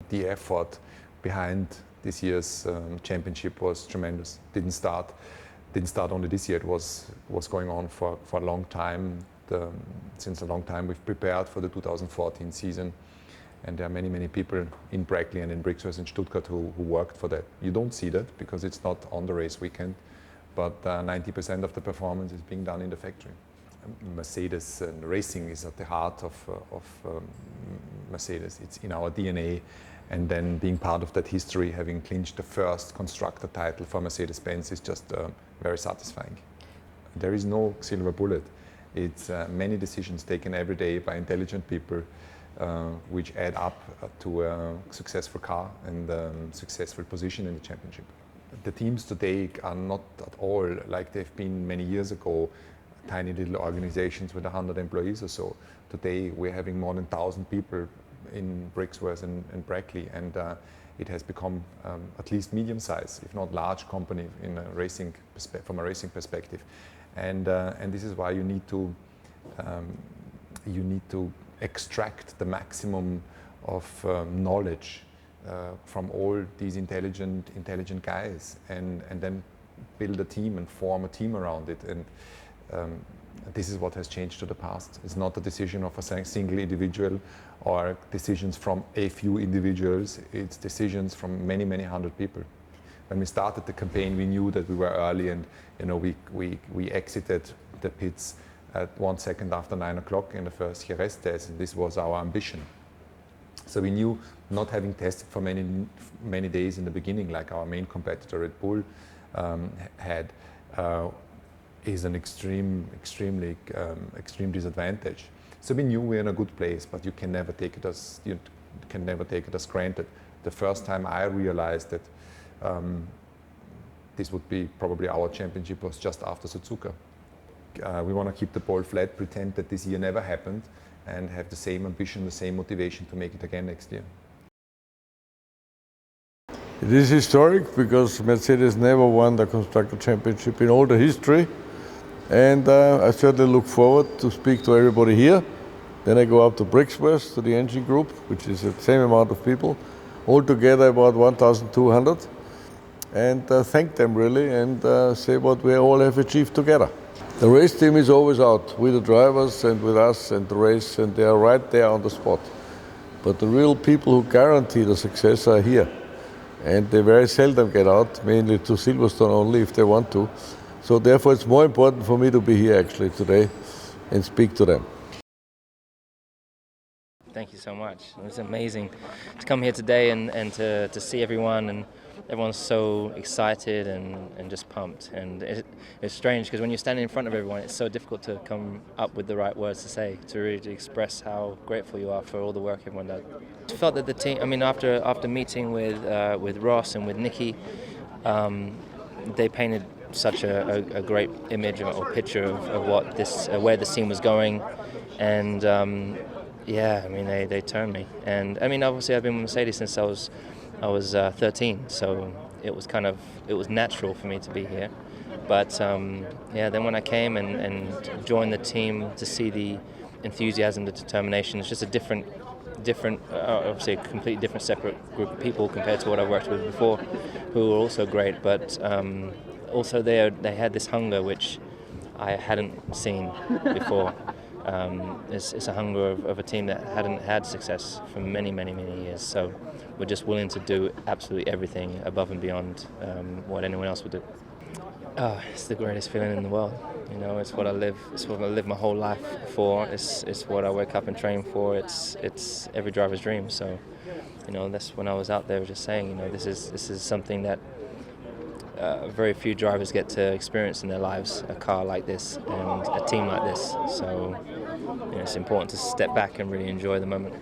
The effort behind this year's championship was tremendous. Didn't start only this year. It was going on for a long time. Since a long time we've prepared for the 2014 season, and there are many people in Brackley and in Brixworth in Stuttgart who worked for that. You don't see that because it's not on the race weekend, but 90% of the performance is being done in the factory. Mercedes and racing is at the heart of Mercedes. It's in our DNA, and then being part of that history, having clinched the first constructor title for Mercedes-Benz is just very satisfying. There is no silver bullet. It's many decisions taken every day by intelligent people which add up to a successful car and successful position in the championship. The teams today are not at all like they've been many years ago, tiny little organizations with 100 employees or so. Today we're having more than 1,000 people in Brixworth and Brackley, and it has become at least medium size, if not large company in a racing from a racing perspective. And this is why you need to extract the maximum of knowledge from all these intelligent guys, and then build a team and form a team around it. And this is what has changed to the past. It's not a decision of a single individual or decisions from a few individuals. It's decisions from many hundred people. When we started the campaign, we knew that we were early, and we exited the pits at 1 second after 9 o'clock in the first Jerez test, and this was our ambition. So we knew, not having tested for many days in the beginning, like our main competitor Red Bull had, is an extreme disadvantage. So we knew we're in a good place, but you can never take it as granted. The first time I realized that this would be probably our championship was just after Suzuka. We want to keep the ball flat, pretend that this year never happened, and have the same ambition, the same motivation to make it again next year. It is historic because Mercedes never won the Constructor Championship in all the history. And I certainly look forward to speak to everybody here. Then I go up to Brixworth, to the engine group, which is the same amount of people, altogether about 1,200, and thank them really, and say what we all have achieved together. The race team is always out with the drivers and with us and the race, and they are right there on the spot. But the real people who guarantee the success are here, and they very seldom get out, mainly to Silverstone only if they want to. So therefore it's more important for me to be here actually today and speak to them. Thank you so much. It was amazing to come here today and to see everyone, and everyone's so excited and just pumped. And it's strange because when you're standing in front of everyone, it's so difficult to come up with the right words to say, to really express how grateful you are for all the work everyone does. I felt that the team, I mean, after meeting with Ross and with Nicky, they painted such a great image or picture of what where the scene was going, and yeah, I mean they turned me, and I mean obviously I've been with Mercedes since I was 13, so it was natural for me to be here, but yeah, then when I came and joined the team, to see the enthusiasm, the determination, it's just a different obviously a completely different separate group of people compared to what I worked with before, who were also great, but also they had this hunger which I hadn't seen before. It's a hunger of a team that hadn't had success for many years, so we're just willing to do absolutely everything above and beyond what anyone else would do. It's the greatest feeling in the world. You know, it's what I live my whole life for. It's what I wake up and train for. It's every driver's dream. So, you know, that's when I was out there just saying, you know, this is something that very few drivers get to experience in their lives, a car like this and a team like this. So, you know, it's important to step back and really enjoy the moment.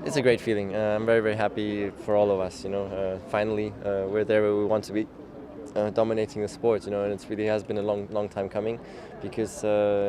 It's a great feeling. I'm very happy for all of us. You know, finally we're there where we want to be, dominating the sport. You know, and it really has been a long time coming, because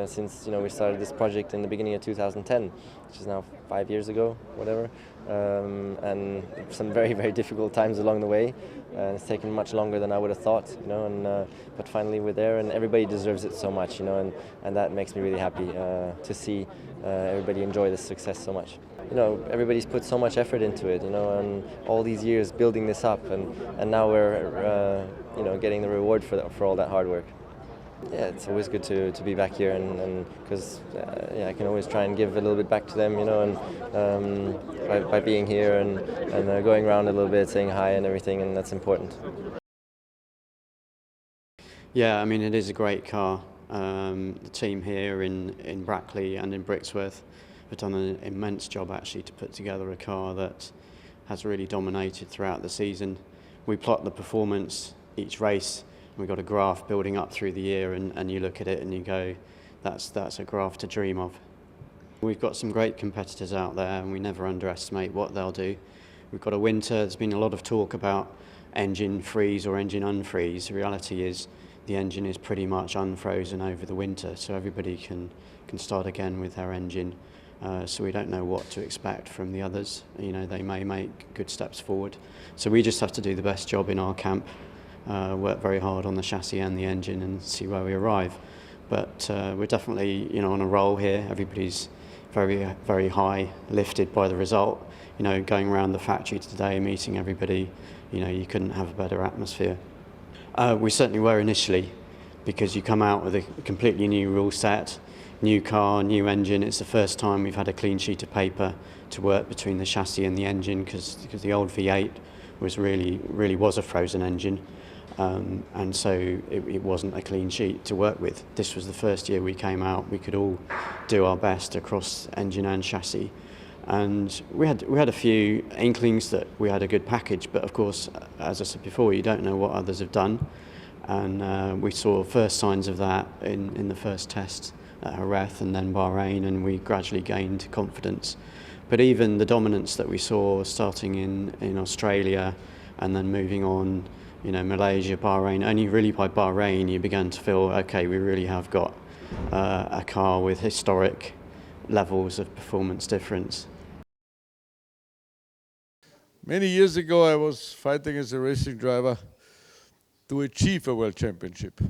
since we started this project in the beginning of 2010, which is now 5 years ago, whatever, and some very difficult times along the way. It's taken much longer than I would have thought. You know, and but finally we're there, and everybody deserves it so much. You know, and that makes me really happy to see everybody enjoy this success so much. you know, everybody's put so much effort into it, you know, and all these years building this up, and now we're you know, getting the reward for all that hard work. Yeah, it's always good to be back here, and because yeah, I can always try and give a little bit back to them, you know, and by being here and going around a little bit, saying hi and everything, and that's important. Yeah, I mean, it is a great car. The team here in Brackley and in Brixworth have done an immense job actually to put together a car that has really dominated throughout the season. We plot the performance each race. We've got a graph building up through the year, and you look at it and you go, that's a graph to dream of. We've got some great competitors out there, and we never underestimate what they'll do. We've got a winter. There's been a lot of talk about engine freeze or engine unfreeze. The reality is the engine is pretty much unfrozen over the winter, so everybody can start again with their engine. So we don't know what to expect from the others. You know, they may make good steps forward. So we just have to do the best job in our camp. Work very hard on the chassis and the engine and see where we arrive. But we're definitely, you know, on a roll here. Everybody's very, very high lifted by the result. You know, going around the factory today, meeting everybody, you know, you couldn't have a better atmosphere. We certainly were initially, because you come out with a completely new rule set, new car, new engine. It's the first time we've had a clean sheet of paper to work between the chassis and the engine, because the old V8 was really was a frozen engine. And so it wasn't a clean sheet to work with. This was the first year we came out. We could all do our best across engine and chassis, and we had a few inklings that we had a good package. But of course, as I said before, you don't know what others have done, and we saw first signs of that in the first test at Jerez and then Bahrain, and we gradually gained confidence. But even the dominance that we saw starting in Australia and then moving on, you know, Malaysia, Bahrain, only really by Bahrain you began to feel, okay, we really have got a car with historic levels of performance difference. Many years ago I was fighting as a racing driver to achieve a world championship.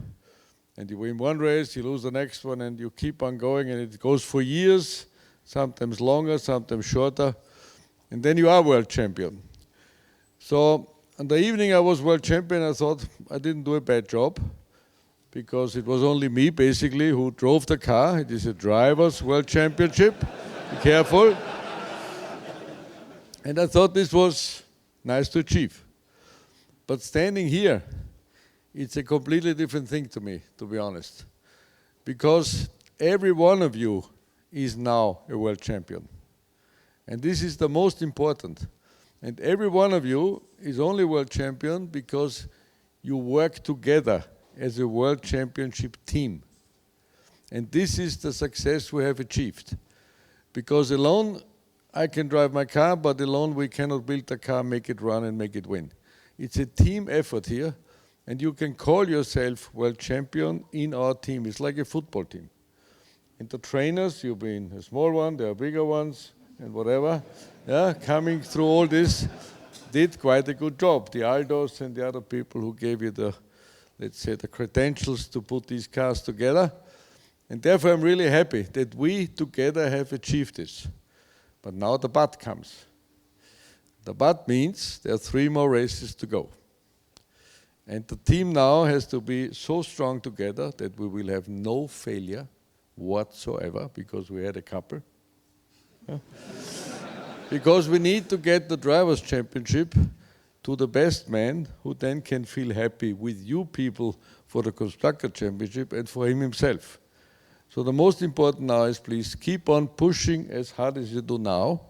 And you win one race, you lose the next one, and you keep on going, and it goes for years, sometimes longer, sometimes shorter, and then you are world champion. So on the evening I was world champion, I thought I didn't do a bad job, because it was only me basically who drove the car. It is a driver's world championship. Be careful. And I thought this was nice to achieve. But standing here, it's a completely different thing to me, to be honest. Because every one of you is now a world champion. And this is the most important. And every one of you is only world champion because you work together as a world championship team. And this is the success we have achieved. Because alone I can drive my car, but alone we cannot build a car, make it run and make it win. It's a team effort here, and you can call yourself world champion in our team. It's like a football team. And the trainers, you've been a small one, there are bigger ones, and whatever, yeah, coming through all this, did quite a good job. The Aldos and the other people who gave you the, let's say, the credentials to put these cars together. And therefore I'm really happy that we together have achieved this. But now the but comes. The but means there are 3 more races to go. And the team now has to be so strong together that we will have no failure whatsoever, because we had a couple. Yeah. Because we need to get the Drivers' Championship to the best man, who then can feel happy with you people for the Constructor Championship and for him himself. So the most important now is, please keep on pushing as hard as you do now,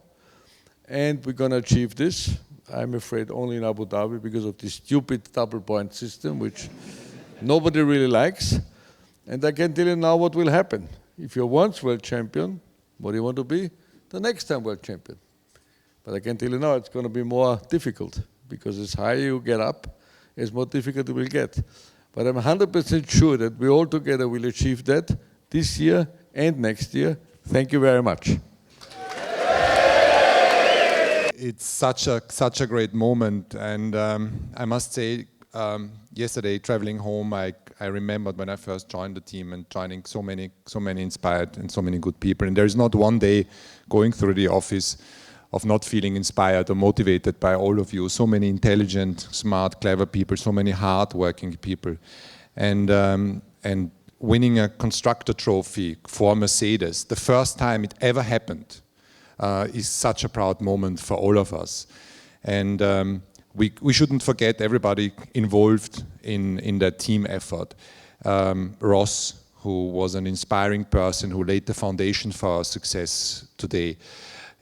and we're going to achieve this. I'm afraid only in Abu Dhabi, because of this stupid double point system, which nobody really likes. And I can tell you now what will happen. If you're once world champion, what do you want to be? The next time world champion. But I can tell you now it's going to be more difficult, because as higher you get up, as more difficult it will get. But I'm 100% sure that we all together will achieve that this year and next year. Thank you very much. It's such a great moment, and I must say, yesterday traveling home, I I remembered when I first joined the team and joining so many inspired and so many good people. And there is not one day going through the office of not feeling inspired or motivated by all of you. So many intelligent, smart, clever people, so many hard-working people. And winning a constructor trophy for Mercedes, the first time it ever happened, is such a proud moment for all of us. And we shouldn't forget everybody involved in that team effort. Ross, who was an inspiring person who laid the foundation for our success today.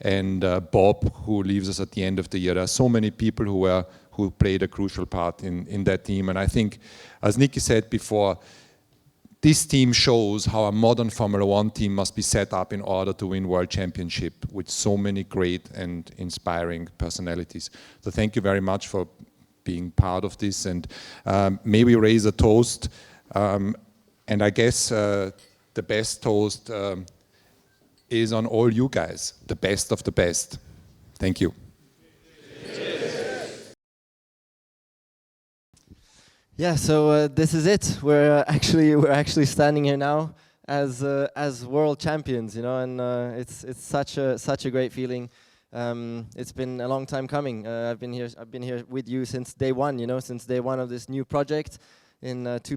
And Bob, who leaves us at the end of the year. There are so many people who played a crucial part in that team. And I think, as Nicky said before, this team shows how a modern Formula One team must be set up in order to win World Championship with so many great and inspiring personalities. So thank you very much for being part of this, and may we raise a toast. And I guess the best toast is on all you guys, the best of the best. Thank you. Yeah, so this is it. We're actually standing here now as world champions, you know, and it's such a great feeling. It's been a long time coming. I've been here with you since day one, you know, since day one of this new project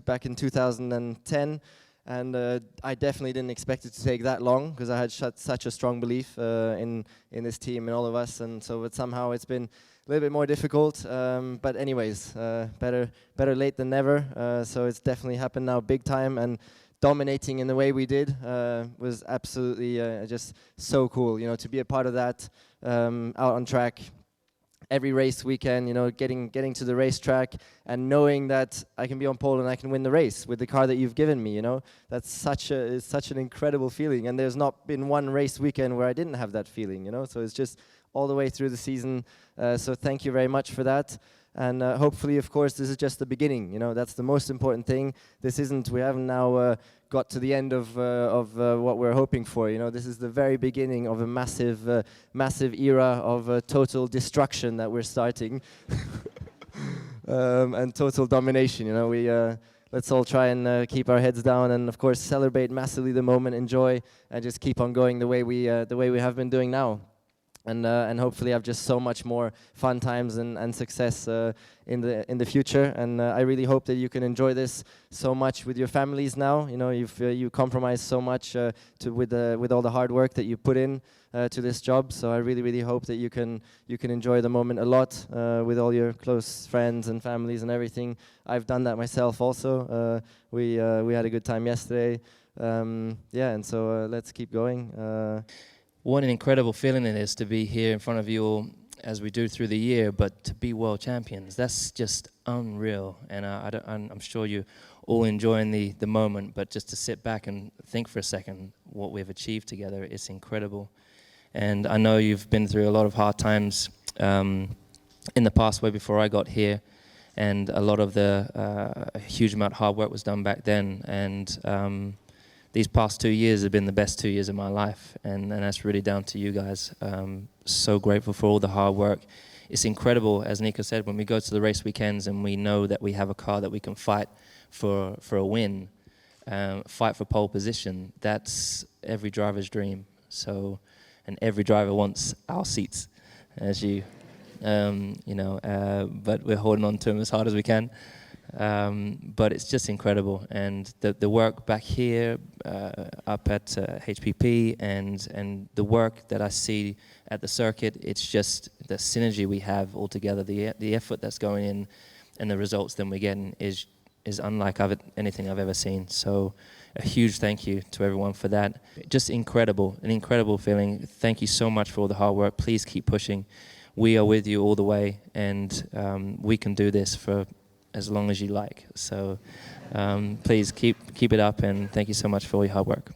back in 2010. And I definitely didn't expect it to take that long, because I had such a strong belief in this team and all of us, and so somehow it's been a little bit more difficult. But anyways, better late than never. So it's definitely happened now, big time, and dominating in the way we did was absolutely just so cool. You know, to be a part of that out on track. Every race weekend, you know, getting to the racetrack and knowing that I can be on pole and I can win the race with the car that you've given me, you know, that's such an incredible feeling. And there's not been one race weekend where I didn't have that feeling, you know. So it's just all the way through the season. So thank you very much for that. And hopefully, of course, this is just the beginning. You know, that's the most important thing. We haven't now got to the end of what we're hoping for. You know, this is the very beginning of a massive era of total destruction that we're starting, and total domination. You know, let's all try and keep our heads down, and of course celebrate massively the moment, enjoy, and just keep on going the way we have been doing now. And hopefully have just so much more fun times and success in the future. And I really hope that you can enjoy this so much with your families now. You know, you compromise so much with all the hard work that you put in to this job. So I really hope that you can enjoy the moment a lot with all your close friends and families and everything. I've done that myself also. We had a good time yesterday. Yeah, and so let's keep going. What an incredible feeling it is to be here in front of you all as we do through the year, but to be world champions, that's just unreal. And I'm sure you're all enjoying the moment, but just to sit back and think for a second what we've achieved together, it's incredible. And I know you've been through a lot of hard times in the past, way before I got here, and a lot of a huge amount of hard work was done back then. And these past 2 years have been the best 2 years of my life, and that's really down to you guys. So grateful for all the hard work. It's incredible, as Nico said, when we go to the race weekends and we know that we have a car that we can fight for a win, fight for pole position. That's every driver's dream. So, and every driver wants our seats, as you know. But we're holding on to them as hard as we can. But it's just incredible, and the work back here up at HPP and the work that I see at the circuit, it's just the synergy we have all together, the effort that's going in, and the results that we're getting is unlike anything I've ever seen. So a huge thank you to everyone for that. Just incredible, an incredible feeling. Thank you so much for all the hard work. Please keep pushing. We are with you all the way, and we can do this for as long as you like. So please keep it up, and thank you so much for all your hard work.